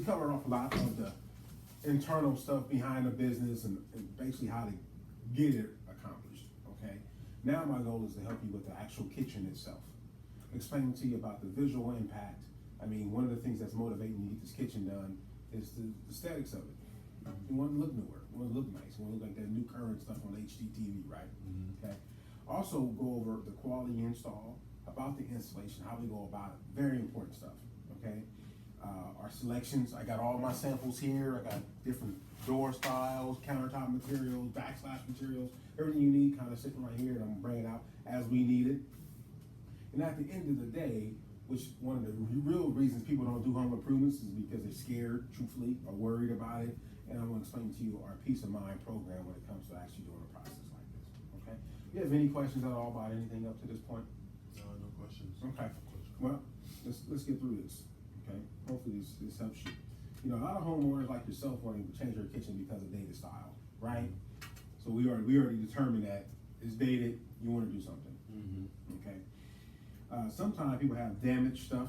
we covered off a lot of the internal stuff behind the business and basically how to get it accomplished, okay? Now my goal is to help you with the actual kitchen itself. Explaining to you about the visual impact. I mean, one of the things that's motivating you to get this kitchen done is the aesthetics of it. You want it to look newer, you want it to look nice, you want it to look like that new current stuff on HGTV, right? Okay. Also go over the quality install, about the installation, how we go about it. Very important stuff, okay? Our selections, I got all my samples here. I got different door styles, countertop materials, backslash materials, everything you need kind of sitting right here, and I'm gonna bring it out as we need it. And at the end of the day, which one of the real reasons people don't do home improvements is because they're scared, truthfully, or worried about it. And I'm gonna explain to you our peace of mind program when it comes to actually doing a process like this, okay? Do you have any questions at all about anything up to this point? No questions. Okay, well, let's get through this, okay? Hopefully this helps you. You know, a lot of homeowners like yourself wanting to change their kitchen because of dated style, right? So we already determined that it's dated, you wanna do something, okay? Sometimes people have damaged stuff.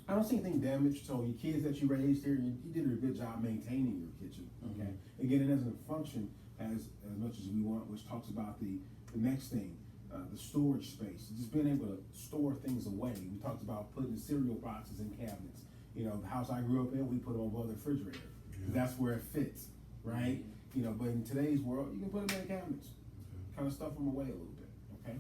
I don't see anything damaged, so your kids that you raised here, you did a good job maintaining your kitchen, okay? Again, it doesn't function as much as we want, which talks about the next thing. The storage space, just being able to store things away. We talked about putting cereal boxes in cabinets. You know, the house I grew up in, we put them above the refrigerator. That's where it fits, right? You know, but in today's world, you can put them in cabinets. Kind of stuff them away a little bit, okay?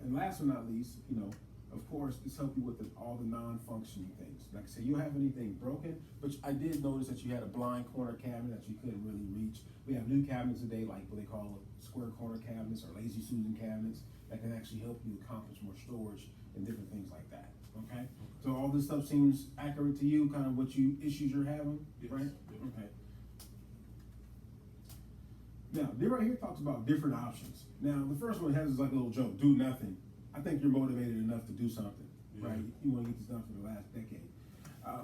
And last but not least, you know, of course, this helps you with all the non-functioning things. Like I said, you don't have anything broken, but I did notice that you had a blind corner cabinet that you couldn't really reach. We have new cabinets today, like what they call square corner cabinets or lazy Susan cabinets that can actually help you accomplish more storage and different things like that, okay? So all this stuff seems accurate to you, kind of what issues you're having, right? Okay. Now, this right here talks about different options. Now, the first one has like a little joke, do nothing. I think you're motivated enough to do something, right? You want to get this done for the last decade.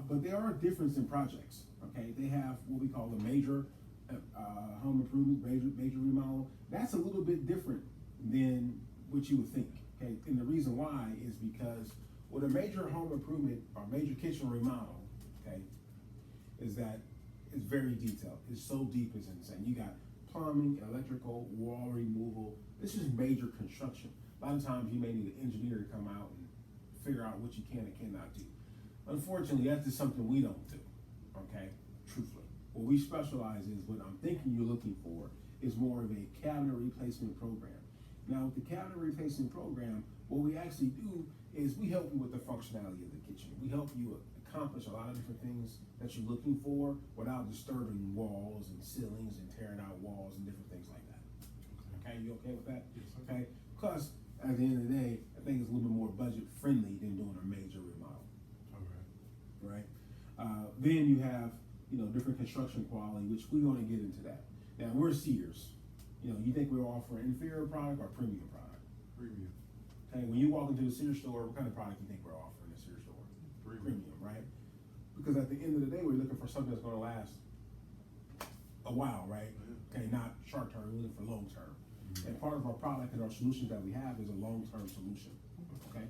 But there are differences in projects, okay? They have what we call the major home improvement, major remodel. That's a little bit different than what you would think, okay? And the reason why is because with a major home improvement or major kitchen remodel, okay, is that it's very detailed. It's so deep, it's insane. You got plumbing, electrical, wall removal. This is major construction. A lot of times you may need an engineer to come out and figure out what you can and cannot do. Unfortunately, that's just something we don't do, okay, truthfully. What we specialize is, what I'm thinking you're looking for is more of a cabinet replacement program. Now with the cabinet replacement program, what we actually do is we help you with the functionality of the kitchen. We help you accomplish a lot of different things that you're looking for without disturbing walls and ceilings and tearing out walls and different things like that. Okay, you okay with that? Yes, sir. Okay, plus at the end of the day, I think it's a little bit more budget friendly than doing a major remodel. All right. Right? Then you have, you know, different construction quality, which we're going to get into that. Now we're Sears. You know, you think we're offering inferior product or premium product? Premium. Okay, when you walk into the Sears store, what kind of product do you think we're offering in the Sears store? Premium. Right? Because at the end of the day, we're looking for something that's going to last a while, right? Okay, not short term, we're looking for long term. And part of our product and our solutions that we have is a long-term solution, okay?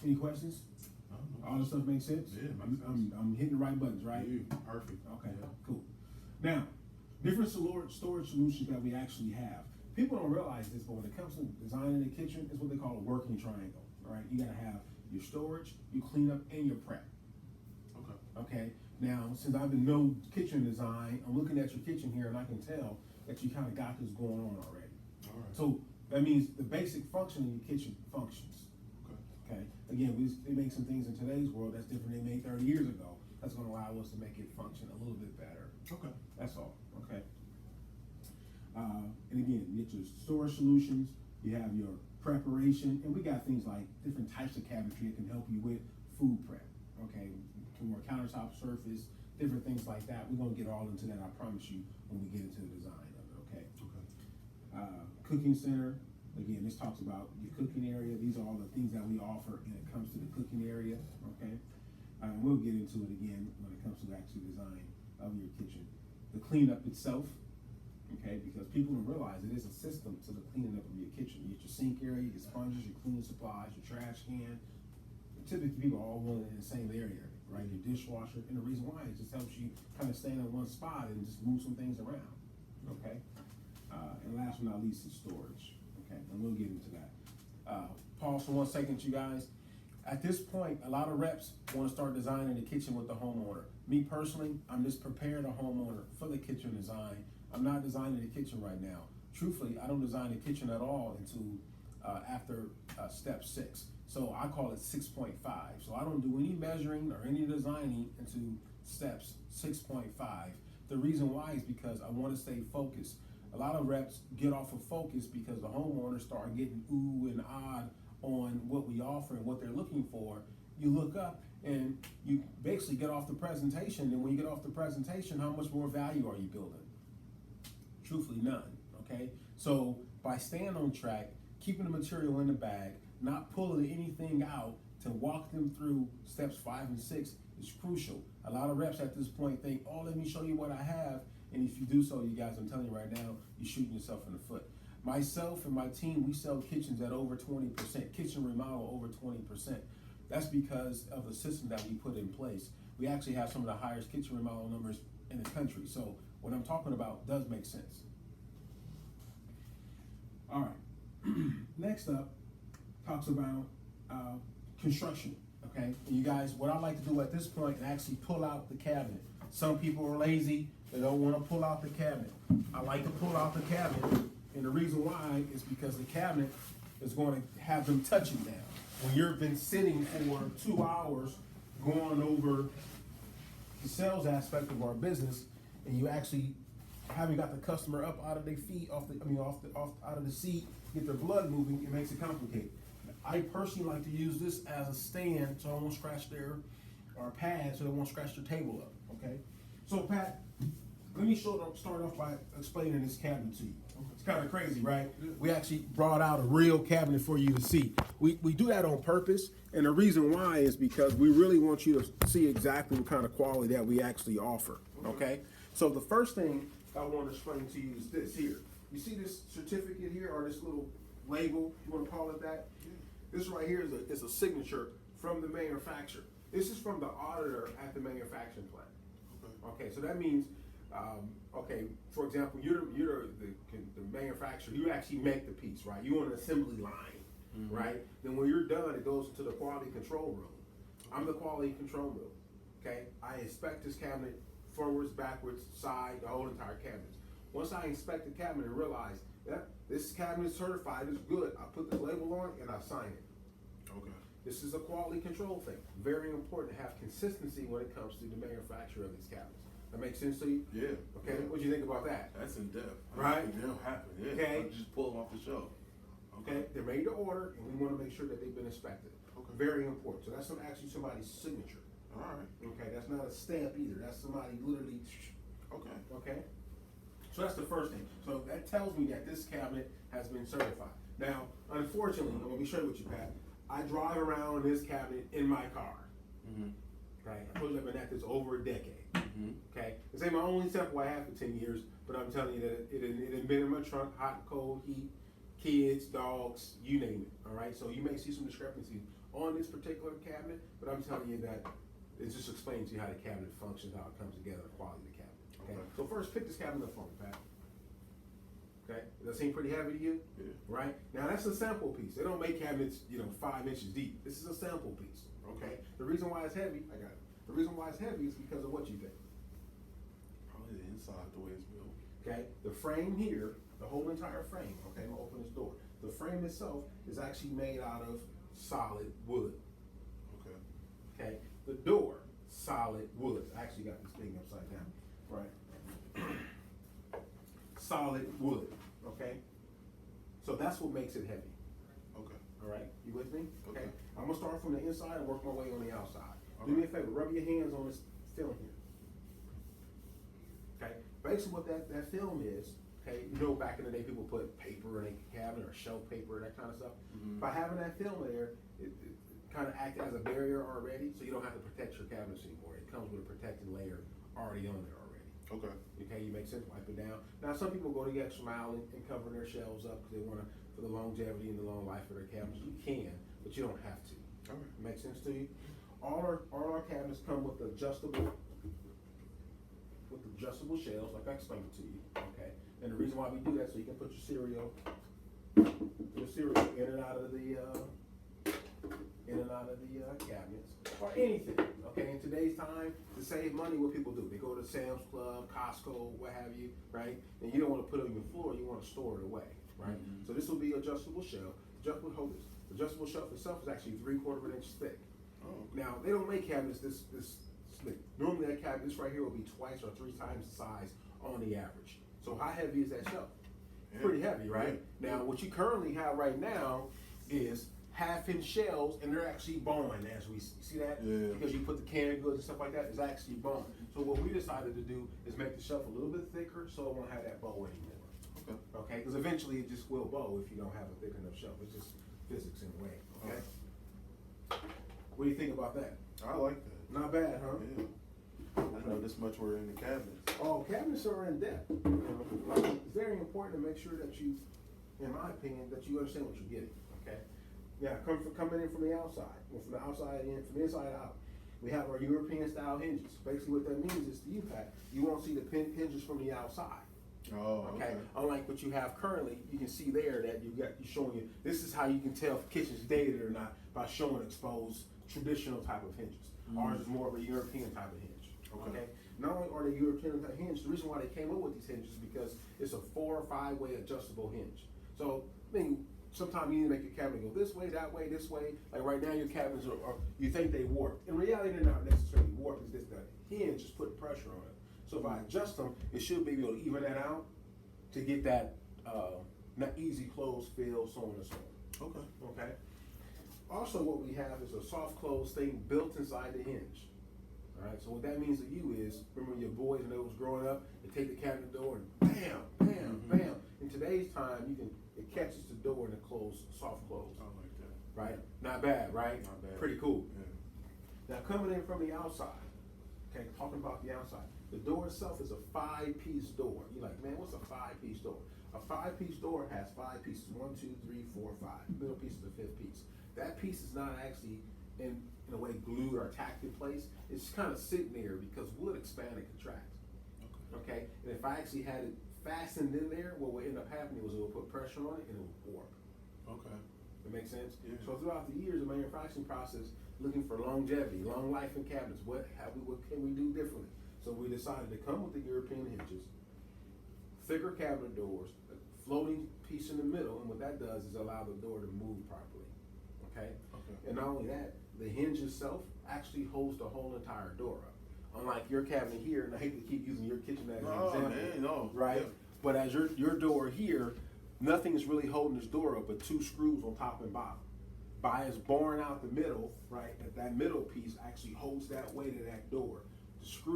Any questions? No. All this stuff makes sense? Yeah, I'm hitting the right buttons, right? Perfect. Okay, Yeah. cool. Now, different storage solutions that we actually have. People don't realize this, but when it comes to designing a kitchen, it's what they call a working triangle, all right? You gotta have your storage, your cleanup, and your prep. Okay, now, since I've been no kitchen design, I'm looking at your kitchen here and I can tell that you kind of got this going on already. All right. So that means the basic function in your kitchen functions. Okay. Again, they make some things in today's world that's different than they made 30 years ago. That's going to allow us to make it function a little bit better. Okay. That's all. Okay. And again, you get your storage solutions. You have your preparation, and we got things like different types of cabinetry that can help you with food prep. Okay. More countertop surface, different things like that. We're going to get all into that, I promise you, when we get into the design of it, okay? Cooking center, again, this talks about your cooking area. These are all the things that we offer when it comes to the cooking area, okay? And we'll get into it again when it comes to the actual design of your kitchen. The cleanup itself, okay, because people don't realize it is a system to the cleaning up of your kitchen. You get your sink area, your sponges, your cleaning supplies, your trash can. Typically, people are all one in the same area, right? Your dishwasher, and the reason why it just helps you kind of stay in one spot and just move some things around, okay? And last but not least is storage, okay? And we'll get into that. Pause for 1 second, you guys. At this point, a lot of reps want to start designing the kitchen with the homeowner. Me personally, I'm just preparing a homeowner for the kitchen design. I'm not designing the kitchen right now. Truthfully, I don't design the kitchen at all until after step 6. So I call it 6.5. So I don't do any measuring or any designing until steps 6.5. The reason why is because I want to stay focused. A lot of reps get off of focus because the homeowners start getting ooh and odd on what we offer and what they're looking for. You look up and you basically get off the presentation, and when you get off the presentation, how much more value are you building? Truthfully, none, okay? So by staying on track, keeping the material in the bag, not pulling anything out to walk them through steps 5 and 6 is crucial. A lot of reps at this point think, oh, let me show you what I have. And if you do so, you guys, I'm telling you right now, you're shooting yourself in the foot. Myself and my team, we sell kitchens at over 20%, kitchen remodel over 20%. That's because of the system that we put in place. We actually have some of the highest kitchen remodel numbers in the country. So what I'm talking about does make sense. All right, next up talks about construction, okay? And you guys, what I like to do at this point is actually pull out the cabinet. Some people are lazy, they don't want to pull out the cabinet. I like to pull out the cabinet, and the reason why is because the cabinet is going to have them touching down. When you've been sitting for 2 hours going over the sales aspect of our business, and you actually haven't got the customer up out of their feet, out of the seat, get their blood moving, it makes it complicated. I personally like to use this as a stand so I won't scratch or pad so they won't scratch their table up, okay? So Pat, let me start off by explaining this cabinet to you. It's kind of crazy, right? We actually brought out a real cabinet for you to see. We do that on purpose, and the reason why is because we really want you to see exactly what kind of quality that we actually offer, okay? So the first thing I want to explain to you is this here. You see this certificate here, or this little label, you want to call it that? This right here is a signature from the manufacturer. This is from the auditor at the manufacturing plant. Okay, so that means, okay, for example, you're the manufacturer. You actually make the piece, right? You're on an assembly line, right? Then when you're done, it goes into the quality control room. I'm the quality control room. Okay, I inspect this cabinet forwards, backwards, side, the whole entire cabinet. Once I inspect the cabinet and realize, yeah, this cabinet is certified, it's good, I put the label on it and I sign it. Okay. This is a quality control thing. Very important to have consistency when it comes to the manufacture of these cabinets. That makes sense to you? Yeah. Okay, Yeah. what do you think about that? That's in depth. Right? They'll happen. Yeah. Okay. Just pull them off the shelf. Okay, they're made to order, and we want to make sure that they've been inspected. Okay. Very important. So that's actually somebody's signature. All right. Okay, that's not a stamp either. That's somebody literally. Okay. Okay. So that's the first thing. So that tells me that this cabinet has been certified. Now, unfortunately, I'm gonna be straight with you, Pat. I drive around this cabinet in my car. Mm-hmm. Okay, I told you I've been at this over a decade. Mm-hmm. Okay, this ain't my only sample I have for 10 years, but I'm telling you that it had been in my trunk, hot, cold, heat, kids, dogs, you name it. All right, so you may see some discrepancies on this particular cabinet, but I'm telling you that it just explains to you how the cabinet functions, how it comes together, the quality of the cabinet. Okay, so first pick this cabinet up for me, Pat. Okay, does that seem pretty heavy to you? Yeah. Right? Now that's a sample piece. They don't make cabinets, 5 inches deep. This is a sample piece. Okay? The reason why it's heavy, I got it. The reason why it's heavy is because of what you think. Probably the inside, the way it's built. Okay? The frame here, the whole entire frame, okay, I'm gonna open this door. The frame itself is actually made out of solid wood. Okay. Okay? The door, solid wood. I actually got this thing upside down. Right. Solid wood. Okay? So that's what makes it heavy. Okay. All right, you with me? Okay. I'm gonna start from the inside and work my way on the outside. All Do me a right. favor, rub your hands on this film here. Okay, basically what that film is, okay, back in the day people put paper in a cabinet or shelf paper and that kind of stuff. Mhm. By having that film there, it kind of acts as a barrier already, so you don't have to protect your cabinets anymore. It comes with a protected layer already on there already. Okay. Okay, you make sense, wipe it down. Now, some people go the extra mile and cover their shelves up because they want to, for the longevity and the long life of their cabinets. You can, but you don't have to. All right. Make sense to you? all our cabinets come with adjustable shelves, like I explained it to you, okay? And the reason why we do that, so you can put your cereal in and out of the cabinets, or anything, okay? In today's time, to save money, what people do, they go to Sam's Club, Costco, what have you, right? And you don't wanna put it on your floor, you wanna store it away, right? Mhm. So this will be adjustable shelf. Adjustable shelf itself is actually 3/4 of an inch thick. Oh, Now, they don't make cabinets this thick. Normally that cabinet, this right here will be twice or 3 times the size on the average. So how heavy is that shelf? Yeah. Pretty heavy, right? Yeah. Now, what you currently have right now is 1/2 inch shelves, and they're actually bowing as we see that? Yeah. Because you put the canned goods and stuff like that, it's actually bowing. So what we decided to do is make the shelf a little bit thicker so it won't have that bow anymore. okay. Okay, because eventually it just will bow if you don't have a thick enough shelf. It's just physics in a way, okay? What do you think about that? I like that. Not bad, huh? Yeah. I didn't know this much were in the cabinets. Oh, cabinets are in depth. You know, like, it's very important to make sure that you, in my opinion, that you understand what you're getting, okay? Now, coming in from the outside, or from the outside in, from the inside out, we have our European style hinges. Basically what that means is to you, Pat, you won't see the hinges from the outside. Oh, Okay, unlike what you have currently, you can see there that you showing you, this is how you can tell if the kitchen's dated or not, by showing exposed traditional type of hinges. Ours is more of a European type of hinge. Okay. Not only are they European type hinge, the reason why they came up with these hinges is because it's a 4 or 5 way adjustable hinge. So, I mean, sometimes you need to make your cabinet go this way, that way, this way. Like right now, your cabinets are you think they warped. In reality, they're not necessarily warped. It's just the hinge is putting pressure on it. So if I adjust them, it should be able to even that out to get that not easy close feel, so on and so on. Okay. Okay. Also, what we have is a soft close thing built inside the hinge. All right. So what that means to you is, remember your boys when they was growing up, they take the cabinet door and bam, bam, bam. In today's time, it catches the door and it closes, soft close. I like that. Right. Not bad, right? Not bad. Pretty cool. Yeah. Now coming in from the outside, okay, talking about the outside, the door itself is a 5-piece door. You're like, man, what's a 5-piece door? A 5-piece door has 5 pieces, 1, 2, 3, 4, 5. Middle piece is the 5th piece. That piece is not actually in a way glued or tacked in place. It's kind of sitting there because wood expand and contract. Okay, and if I actually had it fastened in there, what would end up happening was it would put pressure on it and it would warp. Okay. That makes sense? Yeah. So throughout the years of manufacturing process, looking for longevity, long life in cabinets, what can we do differently? So we decided to come with the European hinges, thicker cabinet doors, a floating piece in the middle, and what that does is allow the door to move properly, okay? Okay. And not only that, the hinge itself actually holds the whole entire door up. Unlike your cabinet here, and I hate to keep using your kitchen as an example, man, no. right? Yeah. But as your door here, nothing is really holding this door up but 2 screws on top and bottom. By us boring out the middle, right, that middle piece actually holds that weight of that door. The screw